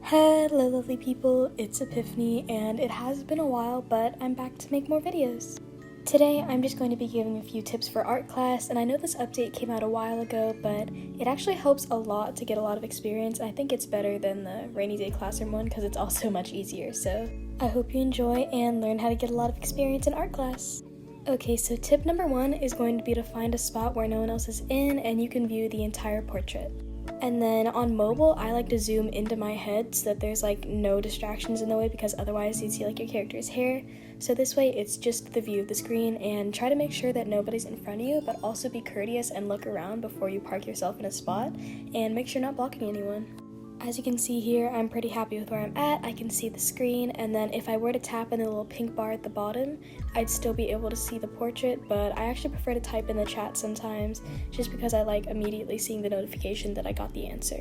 Hello lovely people, it's Epiphany and it has been a while, but I'm back to make more videos. Today I'm just going to be giving a few tips for art class, and I know this update came out a while ago, but it actually helps a lot to get a lot of experience. I think it's better than the rainy day classroom one because it's also much easier, so I hope you enjoy and learn how to get a lot of experience in art class. Okay, so tip number 1 is going to be to find a spot where no one else is in and you can view the entire portrait. And then on mobile, I like to zoom into my head so that there's like no distractions in the way, because otherwise you'd see like your character's hair. So this way it's just the view of the screen, and try to make sure that nobody's in front of you, but also be courteous and look around before you park yourself in a spot and make sure you're not blocking anyone. As you can see here, I'm pretty happy with where I'm at. I can see the screen, and then if I were to tap in the little pink bar at the bottom, I'd still be able to see the portrait, but I actually prefer to type in the chat sometimes, just because I like immediately seeing the notification that I got the answer.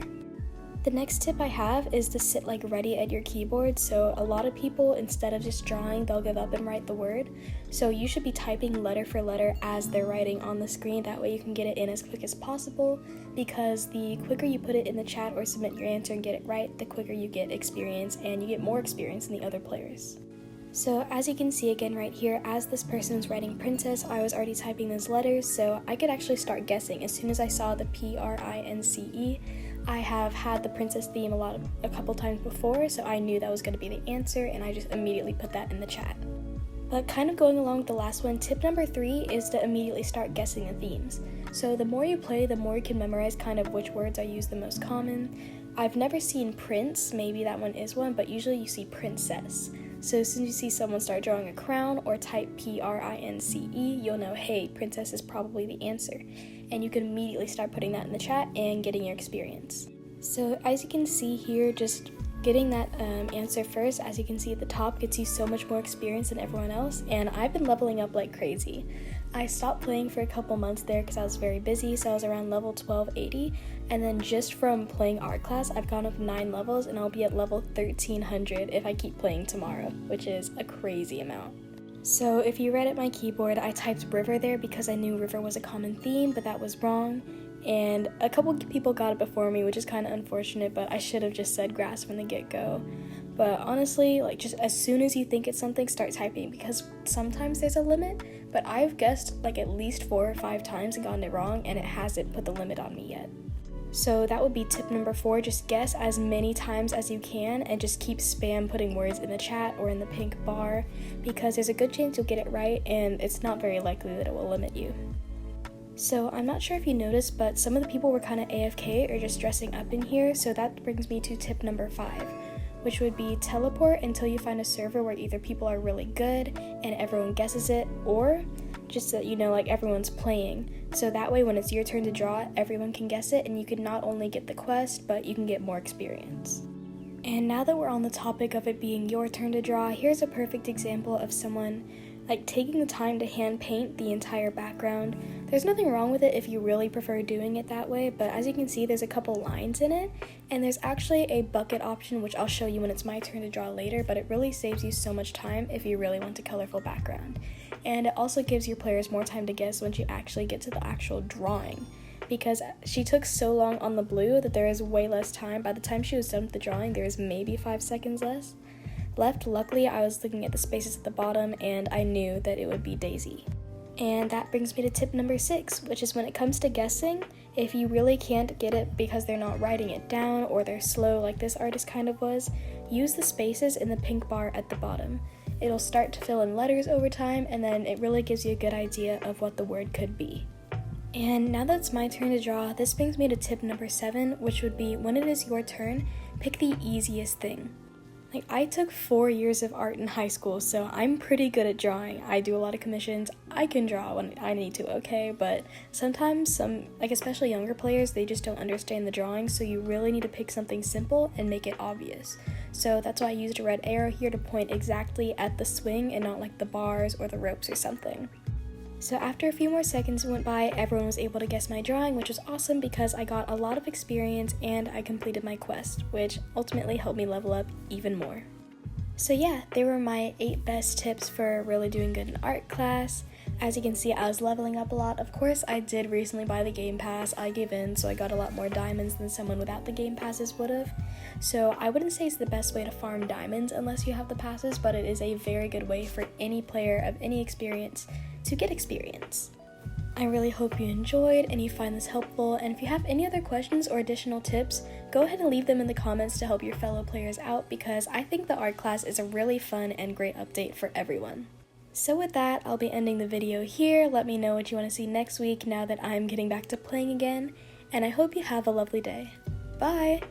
The next tip I have is to sit like ready at your keyboard. So a lot of people, instead of just drawing, they'll give up and write the word. So you should be typing letter for letter as they're writing on the screen. That way you can get it in as quick as possible, because the quicker you put it in the chat or submit your answer and get it right, the quicker you get experience, and you get more experience than the other players. So as you can see again right here, as this person was writing princess, I was already typing those letters, so I could actually start guessing. As soon as I saw the Prince, I have had the princess theme a couple times before, so I knew that was going to be the answer, and I just immediately put that in the chat. But kind of going along with the last one, tip number 3 is to immediately start guessing the themes. So the more you play, the more you can memorize kind of which words are used the most common. I've never seen prince, maybe that one is one, but usually you see princess. So as soon as you see someone start drawing a crown or type Prince, you'll know, hey, princess is probably the answer. And you can immediately start putting that in the chat and getting your experience. So as you can see here, just getting that answer first, as you can see at the top, gets you so much more experience than everyone else, and I've been leveling up like crazy. I stopped playing for a couple months there because I was very busy, so I was around level 1280, and then just from playing art class, I've gone up 9 levels, and I'll be at level 1300 if I keep playing tomorrow, which is a crazy amount. So if you read at my keyboard, I typed river there because I knew river was a common theme, but that was wrong. And a couple people got it before me, which is kind of unfortunate, but I should have just said grass from the get-go. But honestly, like, just as soon as you think it's something, start typing, because sometimes there's a limit, but I've guessed like at least 4 or 5 times and gotten it wrong, and it hasn't put the limit on me yet. So that would be tip number 4, just guess as many times as you can and just keep spam putting words in the chat or in the pink bar, because there's a good chance you'll get it right, and it's not very likely that it will limit you. So I'm not sure if you noticed, but some of the people were kind of AFK or just dressing up in here, so that brings me to tip number 5, which would be teleport until you find a server where either people are really good and everyone guesses it, or just so that you know, like, everyone's playing. So that way when it's your turn to draw, everyone can guess it, and you can not only get the quest, but you can get more experience. And now that we're on the topic of it being your turn to draw, here's a perfect example of someone like taking the time to hand paint the entire background. There's nothing wrong with it if you really prefer doing it that way, but as you can see, there's a couple lines in it, and there's actually a bucket option, which I'll show you when it's my turn to draw later, but it really saves you so much time if you really want a colorful background. And it also gives your players more time to guess once you actually get to the actual drawing, because she took so long on the blue that there is way less time. By the time she was done with the drawing, there is maybe 5 seconds left. Luckily, I was looking at the spaces at the bottom, and I knew that it would be Daisy. And that brings me to tip number 6, which is when it comes to guessing, if you really can't get it because they're not writing it down or they're slow like this artist kind of was, use the spaces in the pink bar at the bottom. It'll start to fill in letters over time, and then it really gives you a good idea of what the word could be. And now that it's my turn to draw, this brings me to tip number 7, which would be when it is your turn, pick the easiest thing. Like, I took 4 years of art in high school, so I'm pretty good at drawing. I do a lot of commissions. I can draw when I need to, okay? But sometimes especially younger players, they just don't understand the drawing, so you really need to pick something simple and make it obvious. So that's why I used a red arrow here to point exactly at the swing and not like the bars or the ropes or something. So after a few more seconds went by, everyone was able to guess my drawing, which was awesome because I got a lot of experience and I completed my quest, which ultimately helped me level up even more. So yeah, they were my 8 best tips for really doing good in art class. As you can see, I was leveling up a lot. Of course, I did recently buy the Game Pass. I gave in, so I got a lot more diamonds than someone without the Game Passes would have. So I wouldn't say it's the best way to farm diamonds unless you have the passes, but it is a very good way for any player of any experience to get experience. I really hope you enjoyed and you find this helpful, and if you have any other questions or additional tips, go ahead and leave them in the comments to help your fellow players out, because I think the art class is a really fun and great update for everyone. So with that, I'll be ending the video here. Let me know what you want to see next week now that I'm getting back to playing again, and I hope you have a lovely day. Bye!